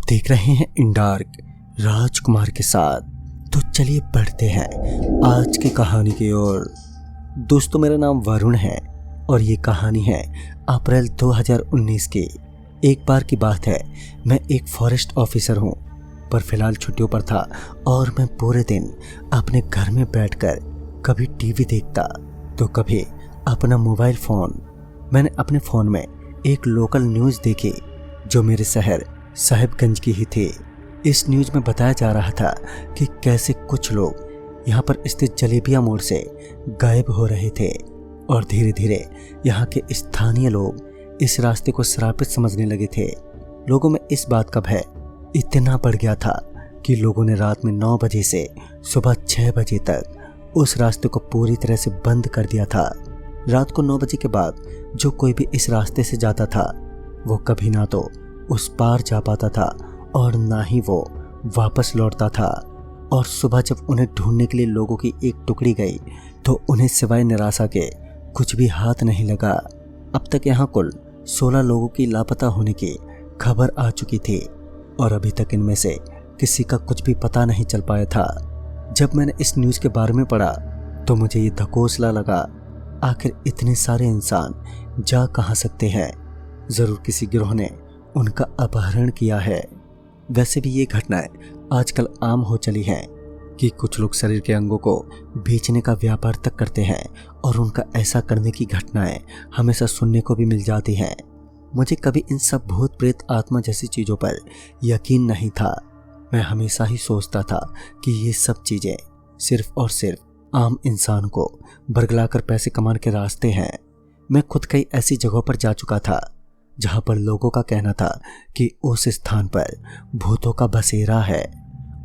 देख रहे हैं इन डार्क राजकुमार के साथ। तो चलिए बढ़ते हैं आज की कहानी की ओर। दोस्तों, मेरा नाम वरुण है और ये कहानी है अप्रैल 2019 की। एक बार की बात है, मैं एक फॉरेस्ट ऑफिसर हूँ, पर फिलहाल छुट्टियों पर था और मैं पूरे दिन अपने घर में बैठकर कभी टीवी देखता तो कभी अपना मोबाइल फ़ोन। मैंने अपने फ़ोन में एक लोकल न्यूज़ देखी जो मेरे शहर साहिबगंज की ही थी। इस न्यूज़ में बताया जा रहा था कि कैसे कुछ लोग यहाँ पर स्थित जलेबिया मोड़ से गायब हो रहे थे और धीरे धीरे यहाँ के स्थानीय लोग इस रास्ते को श्रापित समझने लगे थे। लोगों में इस बात का भय इतना बढ़ गया था कि लोगों ने रात में 9 बजे से सुबह 6 बजे तक उस रास्ते को पूरी तरह से बंद कर दिया था। रात को 9 बजे के बाद जो कोई भी इस रास्ते से जाता था वो कभी ना तो उस पार जा पाता था और ना ही वो वापस लौटता था। और सुबह जब उन्हें ढूंढने के लिए लोगों की एक टुकड़ी गई तो उन्हें सिवाय निराशा के कुछ भी हाथ नहीं लगा। अब तक यहाँ कुल 16 लोगों की लापता होने की खबर आ चुकी थी और अभी तक इनमें से किसी का कुछ भी पता नहीं चल पाया था। जब मैंने इस न्यूज़ के बारे में पढ़ा तो मुझे ये धकोसला लगा, आखिर इतने सारे इंसान जा कहाँ सकते हैं। ज़रूर किसी गिरोह ने उनका अपहरण किया है। वैसे भी ये घटनाएं आजकल आम हो चली हैं कि कुछ लोग शरीर के अंगों को बेचने का व्यापार तक करते हैं और उनका ऐसा करने की घटनाएं हमेशा सुनने को भी मिल जाती हैं। मुझे कभी इन सब भूत प्रेत आत्मा जैसी चीज़ों पर यकीन नहीं था। मैं हमेशा ही सोचता था कि ये सब चीज़ें सिर्फ और सिर्फ आम इंसान को बरगलाकर पैसे कमाने के रास्ते हैं। मैं खुद कई ऐसी जगहों पर जा चुका था जहां पर लोगों का कहना था कि उस स्थान पर भूतों का बसेरा है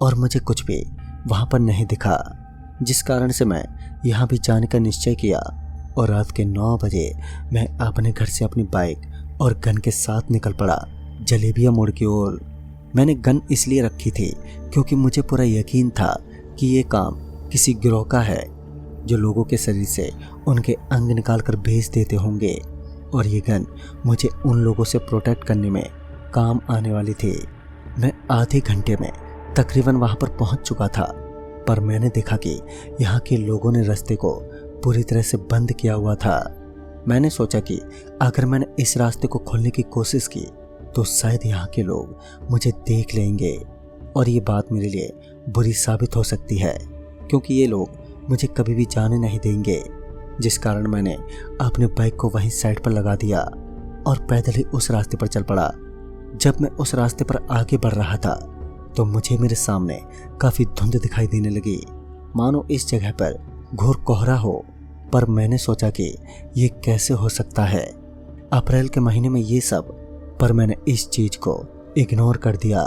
और मुझे कुछ भी वहां पर नहीं दिखा, जिस कारण से मैं यहां भी जाने का निश्चय किया। और रात के 9 बजे मैं अपने घर से अपनी बाइक और गन के साथ निकल पड़ा जलेबिया मोड़ की ओर। मैंने गन इसलिए रखी थी क्योंकि मुझे पूरा यकीन था कि ये काम किसी गिरोह का है जो लोगों के शरीर से उनके अंग निकाल कर बेच देते होंगे और ये गन मुझे उन लोगों से प्रोटेक्ट करने में काम आने वाली थी। मैं आधे घंटे में तकरीबन वहाँ पर पहुँच चुका था, पर मैंने देखा कि यहाँ के लोगों ने रास्ते को पूरी तरह से बंद किया हुआ था। मैंने सोचा कि अगर मैंने इस रास्ते को खोलने की कोशिश की तो शायद यहाँ के लोग मुझे देख लेंगे और ये बात मेरे लिए बुरी साबित हो सकती है, क्योंकि ये लोग मुझे कभी भी जाने नहीं देंगे। जिस कारण मैंने अपने बाइक को वहीं साइड पर लगा दिया और पैदल ही उस रास्ते पर चल पड़ा। जब मैं उस रास्ते पर आगे बढ़ रहा था तो मुझे मेरे सामने काफ़ी धुंध दिखाई देने लगी, मानो इस जगह पर घोर कोहरा हो। पर मैंने सोचा कि ये कैसे हो सकता है, अप्रैल के महीने में ये सब। पर मैंने इस चीज़ को इग्नोर कर दिया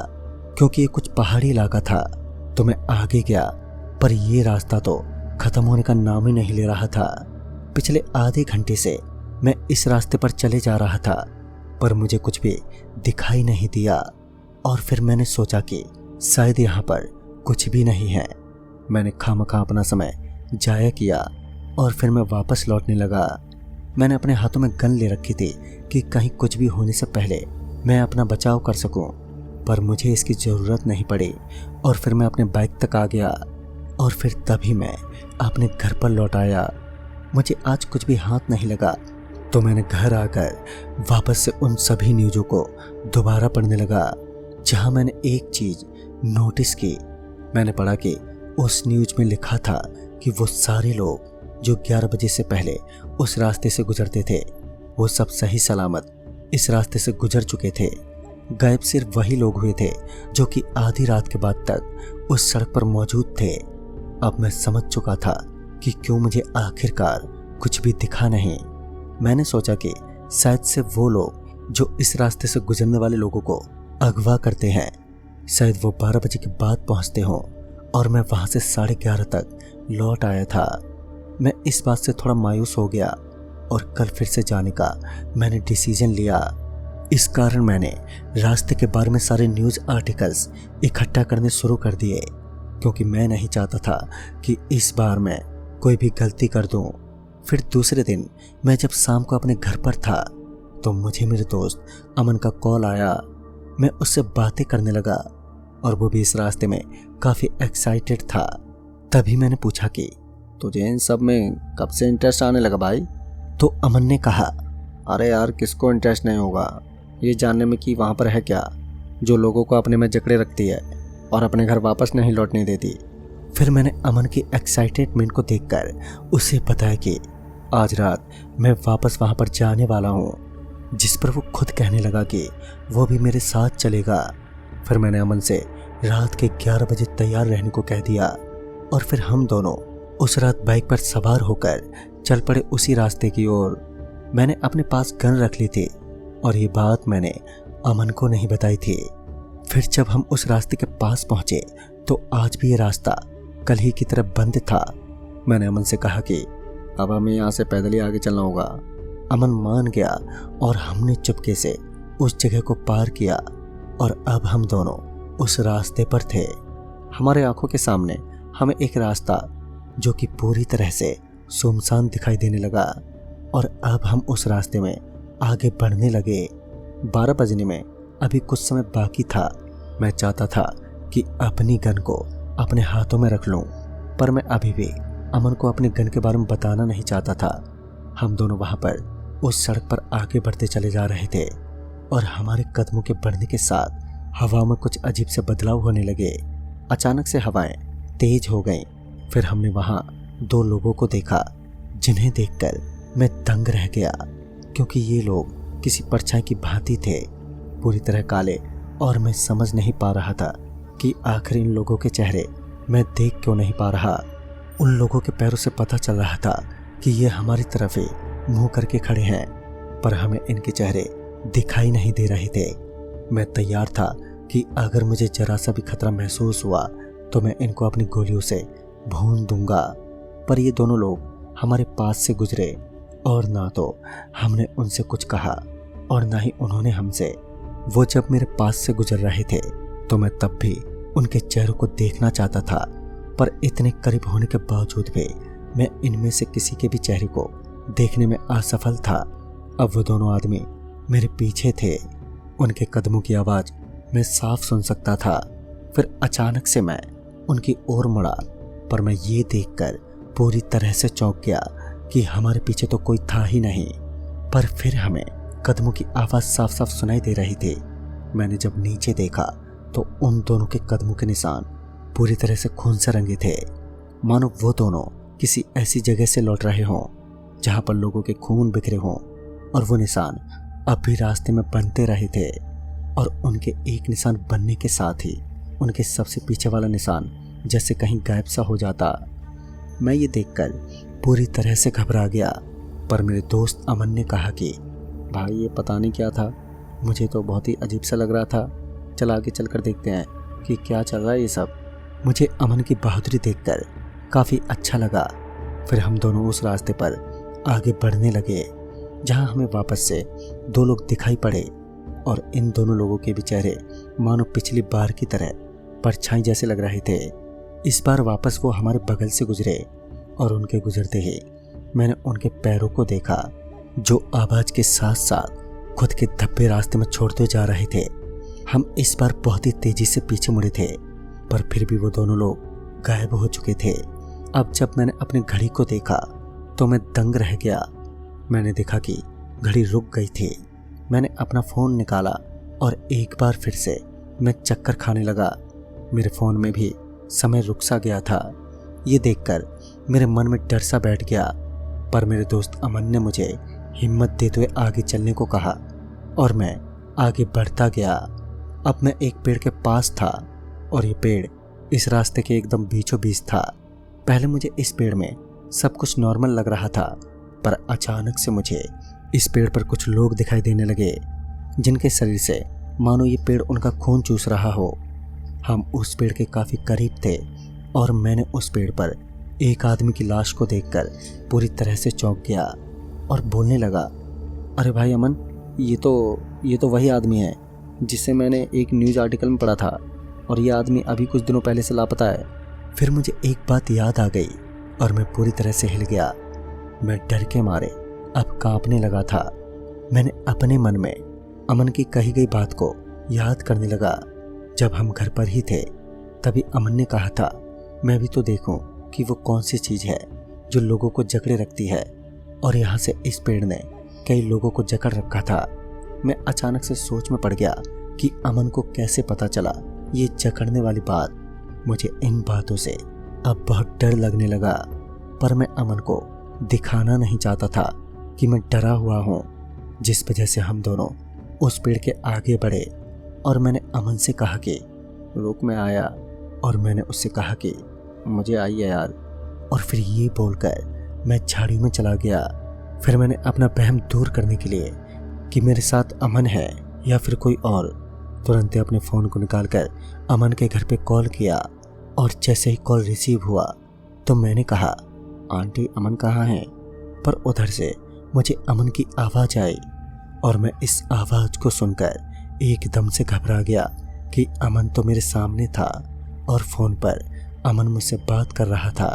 क्योंकि ये कुछ पहाड़ी इलाका था। तो मैं आगे गया, पर ये रास्ता तो ख़त्म होने का नाम ही नहीं ले रहा था। पिछले आधे घंटे से मैं इस रास्ते पर चले जा रहा था, पर मुझे कुछ भी दिखाई नहीं दिया। और फिर मैंने सोचा कि शायद यहाँ पर कुछ भी नहीं है। मैंने खामखा अपना समय जाया किया और फिर मैं वापस लौटने लगा। मैंने अपने हाथों में गन ले रखी थी कि कहीं कुछ भी होने से पहले मैं अपना बचाव कर सकूं, पर मुझे इसकी ज़रूरत नहीं पड़ी। और फिर मैं अपने बाइक तक आ गया और फिर तभी मैं अपने घर पर लौट आया। मुझे आज कुछ भी हाथ नहीं लगा, तो मैंने घर आकर वापस से उन सभी न्यूज़ों को दोबारा पढ़ने लगा, जहां मैंने एक चीज़ नोटिस की। मैंने पढ़ा कि उस न्यूज़ में लिखा था कि वो सारे लोग जो 11 बजे से पहले उस रास्ते से गुजरते थे वो सब सही सलामत इस रास्ते से गुजर चुके थे। गायब सिर्फ वही लोग हुए थे जो कि आधी रात के बाद तक उस सड़क पर मौजूद थे। अब मैं समझ चुका था कि क्यों मुझे आखिरकार कुछ भी दिखा नहीं। मैंने सोचा कि शायद से वो लोग जो इस रास्ते से गुजरने वाले लोगों को अगवा करते हैं, शायद वो 12 बजे के बाद पहुंचते हों और मैं वहां से 11:30 तक लौट आया था। मैं इस बात से थोड़ा मायूस हो गया और कल फिर से जाने का मैंने डिसीजन लिया। इस कारण मैंने रास्ते के बारे में सारे न्यूज़ आर्टिकल्स इकट्ठा करने शुरू कर दिए, क्योंकि मैं नहीं चाहता था कि इस बार मैं कोई भी गलती कर दूं। फिर दूसरे दिन मैं जब शाम को अपने घर पर था तो मुझे मेरे दोस्त अमन का कॉल आया। मैं उससे बातें करने लगा और वो भी इस रास्ते में काफ़ी एक्साइटेड था। तभी मैंने पूछा कि तुझे इन सब में कब से इंटरेस्ट आने लगा भाई? तो अमन ने कहा, अरे यार किसको इंटरेस्ट नहीं होगा ये जानने में कि वहाँ पर है क्या जो लोगों को अपने में जकड़े रखती है और अपने घर वापस नहीं लौटने देती। फिर मैंने अमन की एक्साइटेडमेंट को देखकर उसे बताया कि आज रात मैं वापस वहाँ पर जाने वाला हूँ, जिस पर वो खुद कहने लगा कि वो भी मेरे साथ चलेगा। फिर मैंने अमन से रात के 11 बजे तैयार रहने को कह दिया और फिर हम दोनों उस रात बाइक पर सवार होकर चल पड़े उसी रास्ते की ओर। मैंने अपने पास गन रख ली थी और ये बात मैंने अमन को नहीं बताई थी। फिर जब हम उस रास्ते के पास पहुंचे तो आज भी ये रास्ता कल ही की तरह बंद था। मैंने अमन से कहा कि अब हमें यहाँ से पैदल ही आगे चलना होगा। अमन मान गया और हमने चुपके से उस जगह को पार किया और अब हम दोनों उस रास्ते पर थे। हमारे आंखों के सामने हमें एक रास्ता जो कि पूरी तरह से सुनसान दिखाई देने लगा और अब हम उस रास्ते में आगे बढ़ने लगे। 12 बजने में अभी कुछ समय बाकी था। मैं चाहता था कि अपनी गन को अपने हाथों में रख लूं, पर मैं अभी भी अमन को अपने गन के बारे में बताना नहीं चाहता था। हम दोनों वहां पर उस सड़क पर आगे बढ़ते चले जा रहे थे और हमारे कदमों के बढ़ने के साथ हवा में कुछ अजीब से बदलाव होने लगे। अचानक से हवाएं तेज हो गईं। फिर हमने वहां 2 लोगों को देखा जिन्हें देखकर मैं दंग रह गया, क्योंकि ये लोग किसी परछाई की भांति थे, पूरी तरह काले, और मैं समझ नहीं पा रहा था कि आखिर इन लोगों के चेहरे मैं देख क्यों नहीं पा रहा। उन लोगों के पैरों से पता चल रहा था कि ये हमारी तरफ ही मुंह करके खड़े हैं, पर हमें इनके चेहरे दिखाई नहीं दे रहे थे। मैं तैयार था कि अगर मुझे जरा सा भी खतरा महसूस हुआ तो मैं इनको अपनी गोलियों से भून दूंगा, पर ये दोनों लोग हमारे पास से गुजरे और ना तो हमने उनसे कुछ कहा और ना ही उन्होंने हमसे। वो जब मेरे पास से गुजर रहे थे तो मैं तब भी उनके चेहरों को देखना चाहता था, पर इतने करीब होने के बावजूद भी मैं इनमें से किसी के भी चेहरे को देखने में असफल था। अब वो दोनों आदमी मेरे पीछे थे। उनके कदमों की आवाज़ मैं साफ सुन सकता था। फिर अचानक से मैं उनकी ओर मुड़ा, पर मैं ये देखकर पूरी तरह से चौंक गया कि हमारे पीछे तो कोई था ही नहीं, पर फिर हमें कदमों की आवाज़ साफ साफ सुनाई दे रही थी। मैंने जब नीचे देखा तो उन दोनों के कदमों के निशान पूरी तरह से खून से रंगे थे, मानो वो दोनों किसी ऐसी जगह से लौट रहे हों जहाँ पर लोगों के खून बिखरे हों, और वो निशान अब भी रास्ते में बनते रहे थे। और उनके एक निशान बनने के साथ ही उनके सबसे पीछे वाला निशान जैसे कहीं गायब सा हो जाता। मैं ये देखकर पूरी तरह से घबरा गया, पर मेरे दोस्त अमन ने कहा कि भाई ये पता नहीं क्या था, मुझे तो बहुत ही अजीब सा लग रहा था, चल आगे चल कर देखते हैं कि क्या चल रहा है ये सब। मुझे अमन की बहादुरी देखकर काफ़ी अच्छा लगा। फिर हम दोनों उस रास्ते पर आगे बढ़ने लगे जहाँ हमें वापस से 2 लोग दिखाई पड़े, और इन दोनों लोगों के भी चेहरे मानो पिछली बार की तरह परछाई जैसे लग रहे थे। इस बार वापस वो हमारे बगल से गुजरे और उनके गुजरते ही मैंने उनके पैरों को देखा जो आवाज़ के साथ साथ खुद के धब्बे रास्ते में छोड़ते जा रहे थे। हम इस बार बहुत ही तेजी से पीछे मुड़े थे, पर फिर भी वो दोनों लोग गायब हो चुके थे। अब जब मैंने अपनी घड़ी को देखा तो मैं दंग रह गया। मैंने देखा कि घड़ी रुक गई थी। मैंने अपना फ़ोन निकाला और एक बार फिर से मैं चक्कर खाने लगा। मेरे फ़ोन में भी समय रुक सा गया था। ये देखकर मेरे मन में डर सा बैठ गया, पर मेरे दोस्त अमन ने मुझे हिम्मत देते हुए आगे चलने को कहा और मैं आगे बढ़ता गया। अब मैं एक पेड़ के पास था और ये पेड़ इस रास्ते के एकदम बीचों बीच था। पहले मुझे इस पेड़ में सब कुछ नॉर्मल लग रहा था, पर अचानक से मुझे इस पेड़ पर कुछ लोग दिखाई देने लगे जिनके शरीर से मानो ये पेड़ उनका खून चूस रहा हो। हम उस पेड़ के काफ़ी करीब थे और मैंने उस पेड़ पर एक आदमी की लाश को देखकर पूरी तरह से चौंक गया और बोलने लगा, अरे भाई अमन, ये तो वही आदमी है जिसे मैंने एक न्यूज़ आर्टिकल में पढ़ा था, और ये आदमी अभी कुछ दिनों पहले से लापता है। फिर मुझे एक बात याद आ गई और मैं पूरी तरह से हिल गया। मैं डर के मारे अब कांपने लगा था। मैंने अपने मन में अमन की कही गई बात को याद करने लगा। जब हम घर पर ही थे तभी अमन ने कहा था मैं भी तो देखूं कि वो कौन सी चीज़ है जो लोगों को जकड़े रखती है, और यहाँ से इस पेड़ ने कई लोगों को जकड़ रखा था। मैं अचानक से सोच में पड़ गया कि अमन को कैसे पता चला ये जकड़ने वाली बात। मुझे इन बातों से अब बहुत डर लगने लगा, पर मैं अमन को दिखाना नहीं चाहता था कि मैं डरा हुआ हूँ, जिस वजह से हम दोनों उस पेड़ के आगे बढ़े। और मैंने अमन से कहा कि रुक, मैं आया। और मैंने उससे कहा कि मुझे आइए यार। और फिर ये बोलकर मैं झाड़ियों में चला गया। फिर मैंने अपना वहम दूर करने के लिए कि मेरे साथ अमन है या फिर कोई और, तुरंत अपने फ़ोन को निकालकर अमन के घर पे कॉल किया। और जैसे ही कॉल रिसीव हुआ तो मैंने कहा आंटी अमन कहाँ हैं? पर उधर से मुझे अमन की आवाज़ आई और मैं इस आवाज़ को सुनकर एकदम से घबरा गया कि अमन तो मेरे सामने था और फ़ोन पर अमन मुझसे बात कर रहा था।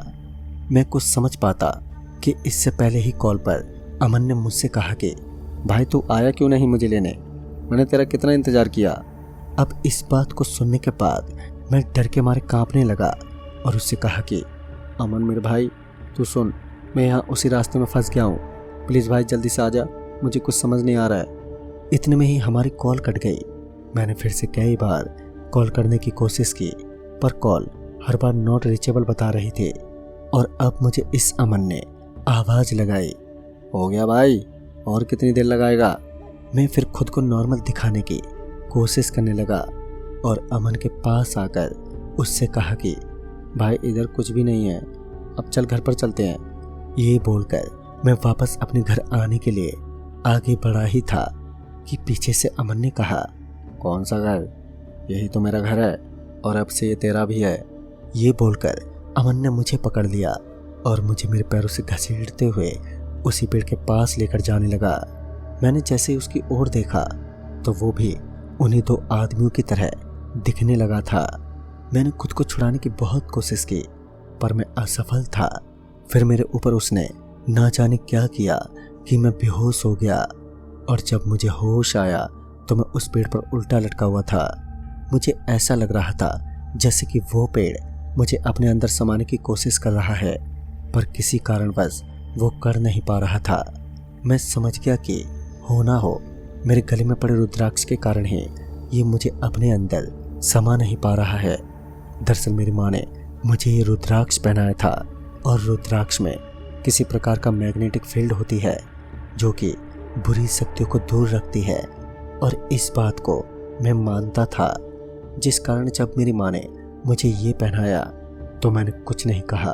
मैं कुछ समझ पाता कि इससे पहले ही कॉल पर अमन ने मुझसे कहा कि भाई तू आया क्यों नहीं मुझे लेने, मैंने तेरा कितना इंतज़ार किया। अब इस बात को सुनने के बाद मैं डर के मारे कांपने लगा और उससे कहा कि अमन मेरे भाई तू सुन, मैं यहाँ उसी रास्ते में फंस गया हूँ, प्लीज़ भाई जल्दी से आ जा, मुझे कुछ समझ नहीं आ रहा है। इतने में ही हमारी कॉल कट गई। मैंने फिर से कई बार कॉल करने की कोशिश की पर call her bar not reachable बता रही थी। और अब मुझे इस अमन ने आवाज़ लगाई, हो गया भाई, और कितनी देर लगाएगा? मैं फिर खुद को नॉर्मल दिखाने की कोशिश करने लगा और अमन के पास आकर उससे कहा कि भाई इधर कुछ भी नहीं है, अब चल घर पर चलते हैं। ये बोलकर मैं वापस अपने घर आने के लिए आगे बढ़ा ही था कि पीछे से अमन ने कहा कौन सा घर? यही तो मेरा घर है और अब से ये तेरा भी है। ये बोलकर अमन ने मुझे पकड़ लिया और मुझे मेरे पैरों से घसीटते हुए उसी पेड़ के पास लेकर जाने लगा। मैंने जैसे ही उसकी ओर देखा तो वो भी उन्हीं दो आदमियों की तरह दिखने लगा था। मैंने खुद को छुड़ाने की बहुत कोशिश की पर मैं असफल था। फिर मेरे ऊपर उसने ना जाने क्या किया कि मैं बेहोश हो गया और जब मुझे होश आया तो मैं उस पेड़ पर उल्टा लटका हुआ था। मुझे ऐसा लग रहा था जैसे कि वो पेड़ मुझे अपने अंदर समाने की कोशिश कर रहा है, पर किसी कारणवश वो कर नहीं पा रहा था। मैं समझ गया कि हो ना हो मेरे गले में पड़े रुद्राक्ष के कारण ही ये मुझे अपने अंदर समा नहीं पा रहा है। दरअसल मेरी माँ ने मुझे ये रुद्राक्ष पहनाया था और रुद्राक्ष में किसी प्रकार का मैग्नेटिक फील्ड होती है जो कि बुरी शक्तियों को दूर रखती है, और इस बात को मैं मानता था, जिस कारण जब मेरी माँ ने मुझे ये पहनाया तो मैंने कुछ नहीं कहा।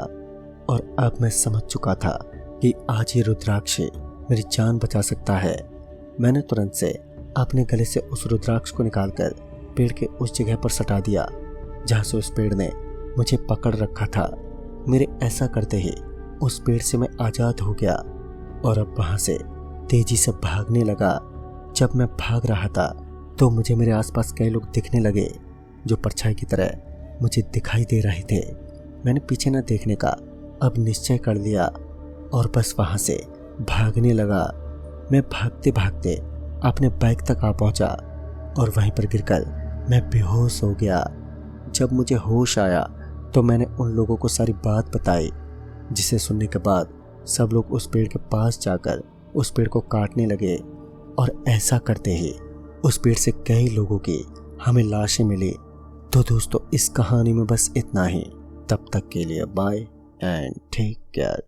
और अब मैं समझ चुका था कि आज ये रुद्राक्ष मेरी जान बचा सकता है। मैंने तुरंत से अपने गले से उस रुद्राक्ष को निकालकर पेड़ के उस जगह पर सटा दिया जहाँ से उस पेड़ ने मुझे पकड़ रखा था। मेरे ऐसा करते ही उस पेड़ से मैं आज़ाद हो गया और अब वहाँ से तेजी से भागने लगा। जब मैं भाग रहा था तो मुझे मेरे आसपास कई लोग दिखने लगे जो परछाई की तरह मुझे दिखाई दे रहे थे। मैंने पीछे न देखने का अब निश्चय कर लिया और बस वहाँ से भागने लगा। मैं भागते भागते अपने बाइक तक आ पहुँचा और वहीं पर गिरकर मैं बेहोश हो गया। जब मुझे होश आया तो मैंने उन लोगों को सारी बात बताई, जिसे सुनने के बाद सब लोग उस पेड़ के पास जाकर उस पेड़ को काटने लगे और ऐसा करते ही उस पेड़ से कई लोगों की हमें लाशें मिली। तो दोस्तों इस कहानी में बस इतना ही। तब तक के लिए बाय एंड टेक केयर।